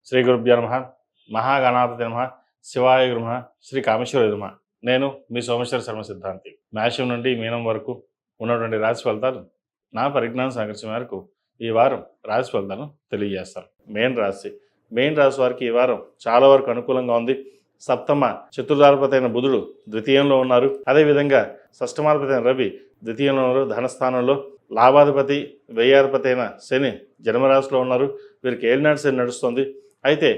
శ్రీ గురుభ్యో నమః. మహాగణాధిపతయే నమః. శివాయ నమః. శ్రీ కామేశ్వరాయ నమః. నేను మీ సోమేశ్వర శర్మ సిద్ధాంతి. మేషం నుండి మీనం వరకు ఉన్నటువంటి రాశి ఫలితాలు నా పరిజ్ఞానం సహకరించిన మేరకు ఈ వారం రాశి ఫలితాలను తెలియజేస్తాను. మెయిన్ రాశి వారికి ఈ వారం చాలా వరకు అనుకూలంగా ఉంది. సప్తమ చతుర్థాధిపతి అయిన బుధుడు ద్వితీయంలో ఉన్నారు. అదేవిధంగా షష్టమాధిపతి అయిన రవి ద్వితీయంలో ఉన్నారు. ధనస్థానంలో లాభాధిపతి వ్యయాధిపతి అయిన శని జన్మరాశిలో ఉన్నారు. వీరికి ఏలినాటి శని నడుస్తుంది. అయితే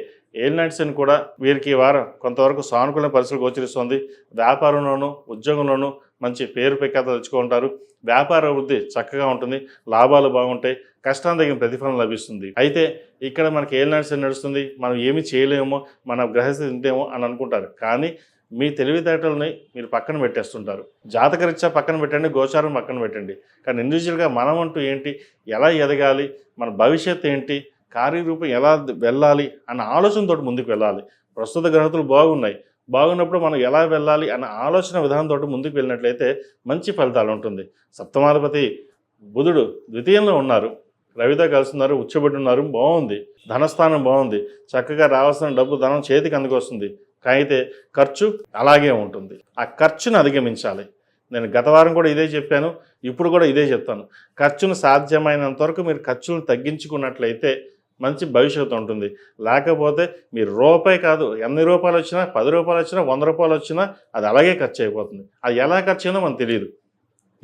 ఏలినాటి శని కూడా వీరికి ఈ వారం కొంతవరకు సానుకూల పరిస్థితులు గోచరిస్తుంది. వ్యాపారంలోనూ ఉద్యోగంలోనూ మంచి పేరు ప్రఖ్యాతలు తెచ్చుకుంటారు. వ్యాపార వృద్ధి చక్కగా ఉంటుంది. లాభాలు బాగుంటాయి. కష్టం తగిన ప్రతిఫలం లభిస్తుంది. అయితే ఇక్కడ మనకి ఏలినాటి శని నడుస్తుంది, మనం ఏమి చేయలేమో, మన గ్రహస్థితి ఇంతేమో అని అనుకుంటారు. కానీ మీ తెలివితేటలని మీరు పక్కన పెట్టేస్తుంటారు. జాతకరీత్యా పక్కన పెట్టండి, గోచారం పక్కన పెట్టండి. కానీ ఇండివిజువల్గా మనం అంటూ ఏంటి, ఎలా ఎదగాలి, మన భవిష్యత్తు ఏంటి, కార్యరూపం ఎలా వెళ్ళాలి అన్న ఆలోచనతో ముందుకు వెళ్ళాలి. ప్రస్తుత గ్రహతులు బాగున్నప్పుడు మనం ఎలా వెళ్ళాలి అన్న ఆలోచన విధానంతో ముందుకు వెళ్ళినట్లయితే మంచి ఫలితాలు ఉంటుంది. సప్తమాధిపతి బుధుడు ద్వితీయంలో ఉన్నారు, రవితో కలుస్తున్నారు, ఉచ్చబడి ఉన్నారు, బాగుంది. ధనస్థానం బాగుంది, చక్కగా రావాల్సిన డబ్బు ధనం చేతికి అందుకొస్తుంది. అయితే ఖర్చు అలాగే ఉంటుంది. ఆ ఖర్చును అధిగమించాలి. నేను గత వారం కూడా ఇదే చెప్పాను, ఇప్పుడు కూడా ఇదే చెప్తాను. ఖర్చును సాధ్యమైనంత వరకు మీరు ఖర్చులను తగ్గించుకున్నట్లయితే మంచి భవిష్యత్తు ఉంటుంది. లేకపోతే మీరు రూపాయి కాదు, ఎన్ని రూపాయలు వచ్చినా, 10 రూపాయలు వచ్చినా, 100 రూపాయలు వచ్చినా అది అలాగే ఖర్చు అయిపోతుంది. అది ఎలా ఖర్చు అయిందో మనకు తెలియదు.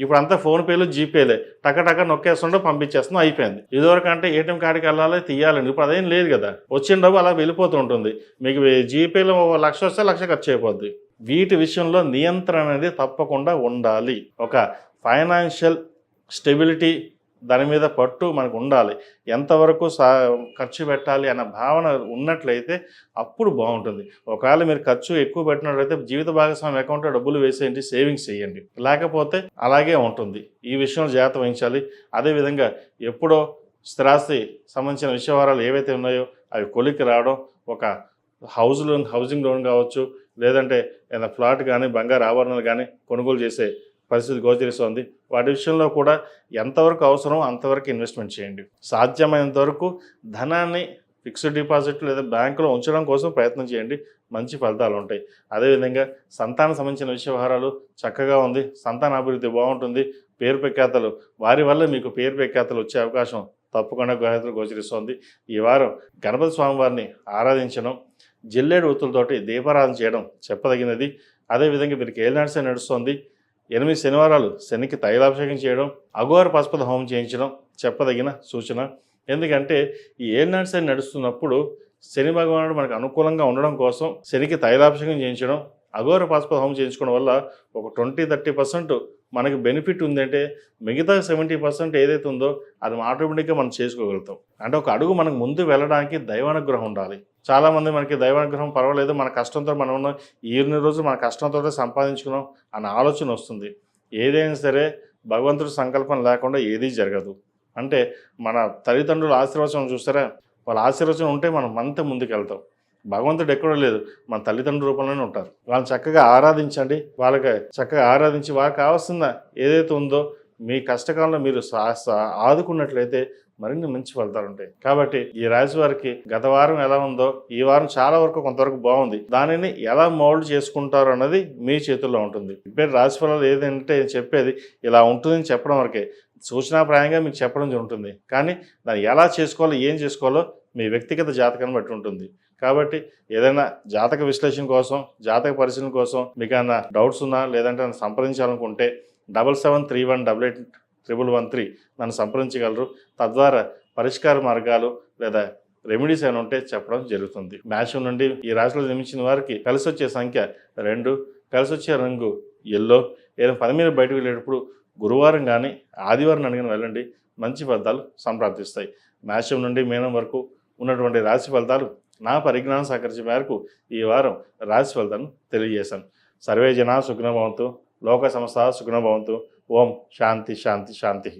ఇప్పుడు అంతా ఫోన్పేలు, జీపేలే, టక నొక్కేస్తుండో పంపించేస్తున్నాం, అయిపోయింది. ఇదివరకు అంటే ఏటీఎం కార్డుకి వెళ్ళాలి, తీయాలండి. ఇప్పుడు అదేం లేదు కదా. వచ్చిన డబ్బు అలా వెళ్ళిపోతూ ఉంటుంది. మీకు జీపేలో 1,00,000 వస్తే 1,00,000 ఖర్చు అయిపోద్ది. వీటి విషయంలో నియంత్రణ అనేది తప్పకుండా ఉండాలి. ఒక ఫైనాన్షియల్ స్టెబిలిటీ, దాని మీద పట్టు మనకు ఉండాలి. ఎంతవరకు ఖర్చు పెట్టాలి అన్న భావన ఉన్నట్లయితే అప్పుడు బాగుంటుంది. ఒకవేళ మీరు ఖర్చు ఎక్కువ పెట్టినట్లయితే జీవిత భాగస్వామి అకౌంట్లో డబ్బులు వేసేయండి, సేవింగ్స్ చేయండి. లేకపోతే అలాగే ఉంటుంది. ఈ విషయంలో జాగ్రత్త వహించాలి. అదేవిధంగా ఎప్పుడో స్థిరాస్తి సంబంధించిన విషయవారాలు ఏవైతే ఉన్నాయో అవి కొలిక్కి రావడం, ఒక హౌసింగ్ లోన్ కావచ్చు, లేదంటే ఏదైనా ఫ్లాట్ కానీ బంగారు ఆభరణాలు కానీ కొనుగోలు చేసే పరిస్థితి గోచరిస్తుంది. వాటి విషయంలో కూడా ఎంతవరకు అవసరం అంతవరకు ఇన్వెస్ట్మెంట్ చేయండి. సాధ్యమైనంత వరకు ధనాన్ని ఫిక్స్డ్ డిపాజిట్ లేదా బ్యాంకులో ఉంచడం కోసం ప్రయత్నం చేయండి. మంచి ఫలితాలు ఉంటాయి. అదేవిధంగా సంతానం సంబంధించిన వ్యవహారాలు చక్కగా ఉంది. సంతాన అభివృద్ధి బాగుంటుంది. పేరు ప్రఖ్యాతలు, వారి వల్ల మీకు పేరు ప్రఖ్యాతలు వచ్చే అవకాశం తప్పకుండా గ్రహతులు గోచరిస్తుంది. ఈ వారం గణపతి స్వామివారిని ఆరాధించడం, జిల్లేడు ఒత్తులతోటి దీపారాధన చేయడం చెప్పదగినది. అదేవిధంగా వీరికి ఏలినాటి శని నడుస్తుంది. 8 శనివారాలు శనికి తైలాభిషేకం చేయడం, అఘోర పశుపత హోమం చేయించడం చెప్పదగిన సూచన. ఎందుకంటే ఈ ఏలినాటి శని నడుస్తున్నప్పుడు శని భగవానుడు మనకు అనుకూలంగా ఉండడం కోసం శనికి తైలాభిషేకం చేయించడం, అఘోర పశుపత హోమం చేయించుకోవడం వల్ల ఒక 20-30% మనకి బెనిఫిట్ ఉందంటే మిగతా 70% ఏదైతే ఉందో అది ఆటోమేటిక్గా మనం చేసుకోగలుగుతాం. అంటే ఒక అడుగు మనకు ముందు వెళ్ళడానికి దైవానుగ్రహం ఉండాలి. చాలామంది మనకి దైవానుగ్రహం పర్వాలేదు, మన కష్టంతో మనం ఉన్నాం, ఇన్ని రోజులు మన కష్టంతో సంపాదించుకున్నాం అన్న ఆలోచన వస్తుంది. ఏదైనా సరే భగవంతుడి సంకల్పం లేకుండా ఏదీ జరగదు. అంటే మన తల్లిదండ్రుల ఆశీర్వచనం చూస్తారా, వాళ్ళ ఆశీర్వచనం ఉంటే మనం అంత ముందుకు వెళ్తాం. భగవంతుడు ఎక్కడో లేదు, మన తల్లిదండ్రుల రూపంలోనే ఉంటారు. వాళ్ళని చక్కగా ఆరాధించండి. వాళ్ళకి చక్కగా ఆరాధించి వారికి కావాల్సిన ఏదైతే ఉందో మీ కష్టకాలంలో మీరు ఆదుకున్నట్లయితే మరిన్ని మంచి ఫలితాలు ఉంటాయి. కాబట్టి ఈ రాశి వారికి గత వారం ఎలా ఉందో ఈ వారం చాలా వరకు కొంతవరకు బాగుంది. దానిని ఎలా మౌల్డ్ చేసుకుంటారు అన్నది మీ చేతుల్లో ఉంటుంది. ఇప్పుడు రాశి ఫలాలు ఏదంటే చెప్పేది ఇలా ఉంటుందని చెప్పడం వరకే, సూచనాప్రాయంగా మీకు చెప్పడం ఉంటుంది. కానీ దాన్ని ఎలా చేసుకోవాలో, ఏం చేసుకోవాలో మీ వ్యక్తిగత జాతకాన్ని బట్టి ఉంటుంది. కాబట్టి ఏదైనా జాతక విశ్లేషణ కోసం, జాతక పరిశీలన కోసం మీకు ఏమైనా డౌట్స్ ఉన్నా, లేదంటే నన్ను సంప్రదించాలనుకుంటే 7731881113 నన్ను సంప్రదించగలరు. తద్వారా పరిష్కార మార్గాలు లేదా రెమెడీస్ ఏమైనా ఉంటే చెప్పడం జరుగుతుంది. మేషం నుండి ఈ రాశిలో జన్మించిన వారికి కలిసి వచ్చే సంఖ్య 2, కలిసి వచ్చే రంగు ఎల్లో. ఏదైనా పని మీద బయటకు వెళ్ళేటప్పుడు గురువారం కానీ ఆదివారం అడిగిన వెళ్ళండి, మంచి ఫలితాలు సంప్రాప్తిస్తాయి. మేషం నుండి మీనం వరకు ఉన్నటువంటి రాశి ఫలితాలు నా పరిజ్ఞానం సహకరించే మేరకు ఈ వారం రాశి ఫలితాలను తెలియజేశాను. సర్వే జనా సుఖినో భవంతు, లోక సమస్త సుఖినో భవంతు. ఓం శాంతి శాంతి శాంతి.